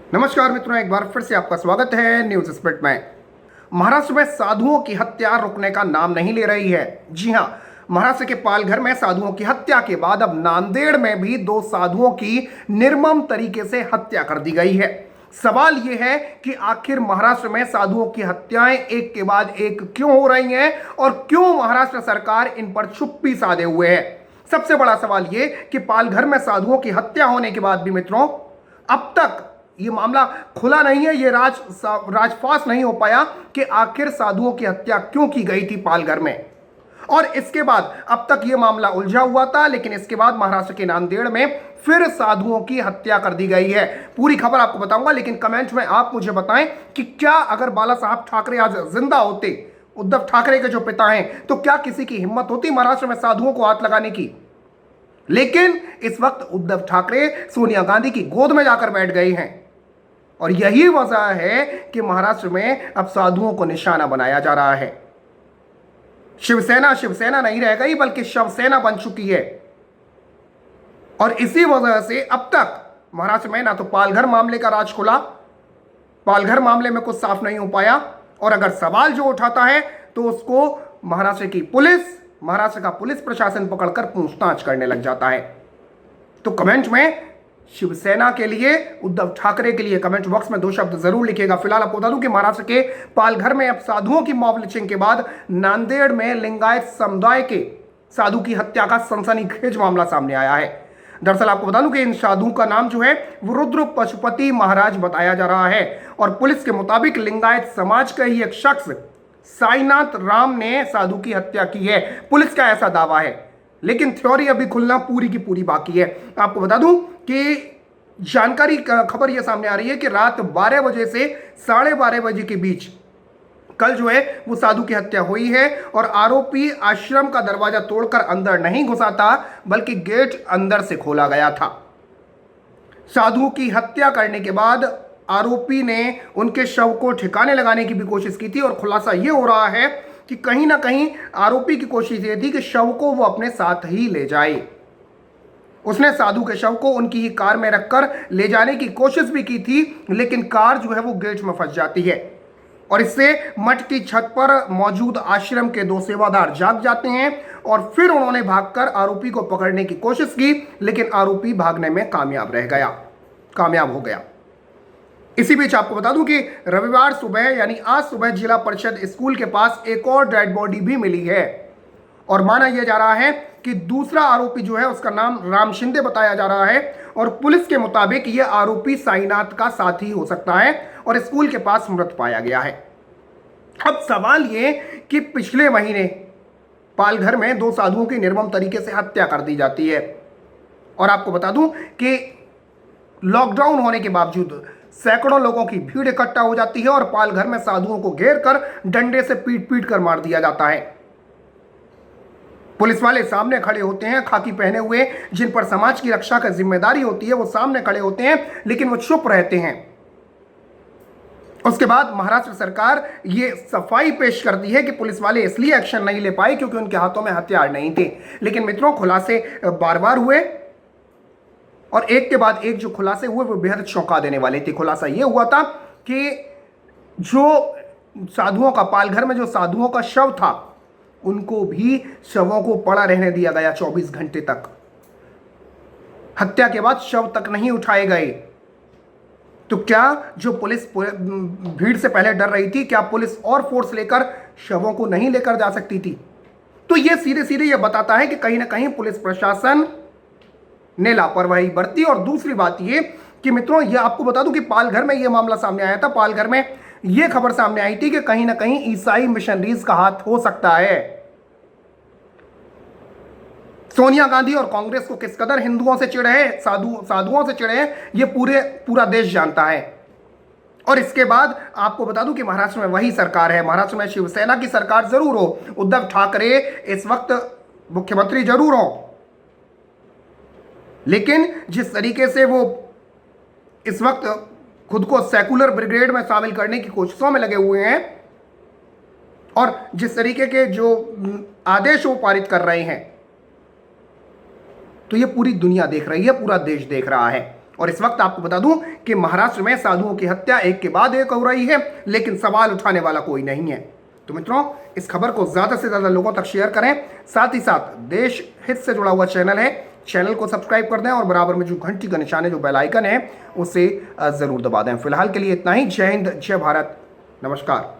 नमस्कार मित्रों, एक बार फिर से आपका स्वागत है न्यूज स्पिरिट में। महाराष्ट्र में साधुओं की हत्या रुकने का नाम नहीं ले रही है। जी हां, महाराष्ट्र के पालघर में साधुओं की हत्या के बाद अब नांदेड़ में भी दो साधुओं की निर्मम तरीके से हत्या कर दी गई है। सवाल यह है कि आखिर महाराष्ट्र में साधुओं की हत्याएं एक के बाद एक क्यों हो रही हैं और क्यों महाराष्ट्र सरकार इन पर चुप्पी साधे हुए है। सबसे बड़ा सवाल यह कि पालघर में साधुओं की हत्या होने के बाद भी मित्रों अब तक ये मामला खुला नहीं है, ये राजफाश नहीं हो पाया कि आखिर साधुओं की हत्या क्यों की गई थी पालघर में। और इसके बाद अब तक ये मामला उलझा हुआ था, लेकिन इसके बाद महाराष्ट्र के नांदेड़ में फिर साधुओं की हत्या कर दी गई है। पूरी खबर आपको बताऊंगा, लेकिन कमेंट में आप मुझे बताएं कि क्या अगर बाला साहब ठाकरे आज जिंदा होते, उद्धव ठाकरे के जो पिता हैं, तो क्या किसी की हिम्मत होती महाराष्ट्र में साधुओं को हाथ लगाने की। लेकिन इस वक्त उद्धव ठाकरे सोनिया गांधी की गोद में जाकर बैठ गए हैं और यही वजह है कि महाराष्ट्र में अब साधुओं को निशाना बनाया जा रहा है। शिवसेना शिवसेना नहीं रह गई, बल्कि शवसेना बन चुकी है। और इसी वजह से अब तक महाराष्ट्र में ना तो पालघर मामले का राज खुला, पालघर मामले में कुछ साफ नहीं हो पाया, और अगर सवाल जो उठाता है तो उसको महाराष्ट्र की पुलिस, महाराष्ट्र का पुलिस प्रशासन पकड़कर पूछताछ करने लग जाता है। तो कमेंट में शिवसेना के लिए, उद्धव ठाकरे के लिए कमेंट बॉक्स में 2 शब्द जरूर लिखिएगा। फिलहाल आपको बता दूं कि महाराष्ट्र के पालघर में अब साधुओं की मॉब लिंचिंग के बाद नांदेड़ में लिंगायत समुदाय के साधु की हत्या का सनसनीखेज मामला सामने आया है। दरअसल आपको बता दूं कि इन साधुओं का नाम जो है वो रुद्र पशुपति महाराज बताया जा रहा है, और पुलिस के मुताबिक लिंगायत समाज का ही एक शख्स साईनाथ राम ने साधु की हत्या की है। पुलिस का ऐसा दावा है, लेकिन थ्योरी अभी खुलना पूरी की पूरी बाकी है। आपको बता दूं कि जानकारी खबर यह सामने आ रही है कि रात 12 बजे से 12:30 बजे के बीच कल जो है वो साधु की हत्या हुई है, और आरोपी आश्रम का दरवाजा तोड़कर अंदर नहीं घुसा था, बल्कि गेट अंदर से खोला गया था। साधु की हत्या करने के बाद आरोपी ने उनके शव को ठिकाने लगाने की भी कोशिश की थी, और खुलासा यह हो रहा है कि कहीं ना कहीं आरोपी की कोशिश ये थी कि शव को वो अपने साथ ही ले जाए। उसने साधु के शव को उनकी ही कार में रखकर ले जाने की कोशिश भी की थी, लेकिन कार जो है वो गेट में फंस जाती है, और इससे मठ की छत पर मौजूद आश्रम के 2 सेवादार जाग जाते हैं, और फिर उन्होंने भागकर आरोपी को पकड़ने की कोशिश की, लेकिन आरोपी भागने में कामयाब हो गया। इसी बीच आपको बता दूं कि रविवार सुबह यानी आज सुबह जिला परिषद स्कूल के पास एक और डेड बॉडी भी मिली है, और माना यह जा रहा है कि दूसरा आरोपी जो है उसका नाम राम शिंदे बताया जा रहा है, और पुलिस के मुताबिक यह आरोपी साईनाथ का साथी हो सकता है, और स्कूल के पास मृत पाया गया है। अब सवाल यह कि पिछले महीने पालघर में 2 साधुओं की निर्मम तरीके से हत्या कर दी जाती है, और आपको बता दूं कि लॉकडाउन होने के बावजूद सैकड़ों लोगों की भीड़ इकट्ठा हो जाती है, और पालघर में साधुओं को घेर कर डंडे से पीट पीट कर मार दिया जाता है। पुलिस वाले सामने खड़े होते हैं, खाकी पहने हुए, जिन पर समाज की रक्षा की जिम्मेदारी होती है, वो सामने खड़े होते हैं, लेकिन वो चुप रहते हैं। उसके बाद महाराष्ट्र सरकार ये सफाई पेश करती है कि पुलिस वाले इसलिए एक्शन नहीं ले पाए क्योंकि उनके हाथों में हथियार नहीं थे। लेकिन मित्रों, खुलासे बार बार हुए, और एक के बाद एक जो खुलासे हुए वो बेहद चौंका देने वाले थे। खुलासा ये हुआ था कि जो साधुओं का, पालघर में जो साधुओं का शव था, उनको भी शवों को पड़ा रहने दिया गया 24 घंटे तक। हत्या के बाद शव तक नहीं उठाए गए। तो क्या जो पुलिस भीड़ से पहले डर रही थी, क्या पुलिस और फोर्स लेकर शवों को नहीं लेकर जा सकती थी? तो यह सीधे सीधे यह बताता है कि कहीं ना कहीं पुलिस प्रशासन ने लापरवाही बरती। और दूसरी बात यह कि मित्रों, यह आपको बता दूं कि पालघर में यह मामला सामने आया था। पालघर में यह खबर सामने आई थी कि कहीं ना कहीं ईसाई मिशनरीज का हाथ हो सकता है। सोनिया गांधी और कांग्रेस को किस कदर हिंदुओं से चिढ़ है, साधुओं से चिढ़ है, यह पूरा देश जानता है। और इसके बाद आपको बता दूं कि महाराष्ट्र में वही सरकार है। महाराष्ट्र में शिवसेना की सरकार जरूर हो, उद्धव ठाकरे इस वक्त मुख्यमंत्री जरूर हो, लेकिन जिस तरीके से वो इस वक्त खुद को सेकुलर ब्रिगेड में शामिल करने की कोशिशों में लगे हुए हैं, और जिस तरीके के जो आदेश वो पारित कर रहे हैं, तो ये पूरी दुनिया देख रही है, पूरा देश देख रहा है। और इस वक्त आपको बता दूं कि महाराष्ट्र में साधुओं की हत्या एक के बाद एक हो रही है, लेकिन सवाल उठाने वाला कोई नहीं है। तो मित्रों, इस खबर को ज्यादा से ज्यादा लोगों तक शेयर करें। साथ ही साथ देश हित से जुड़ा हुआ चैनल है, चैनल को सब्सक्राइब कर दें और बराबर में जो घंटी का निशान है, जो बेल आइकन है, उसे जरूर दबा दें। फिलहाल के लिए इतना ही। जय हिंद, जय भारत, नमस्कार।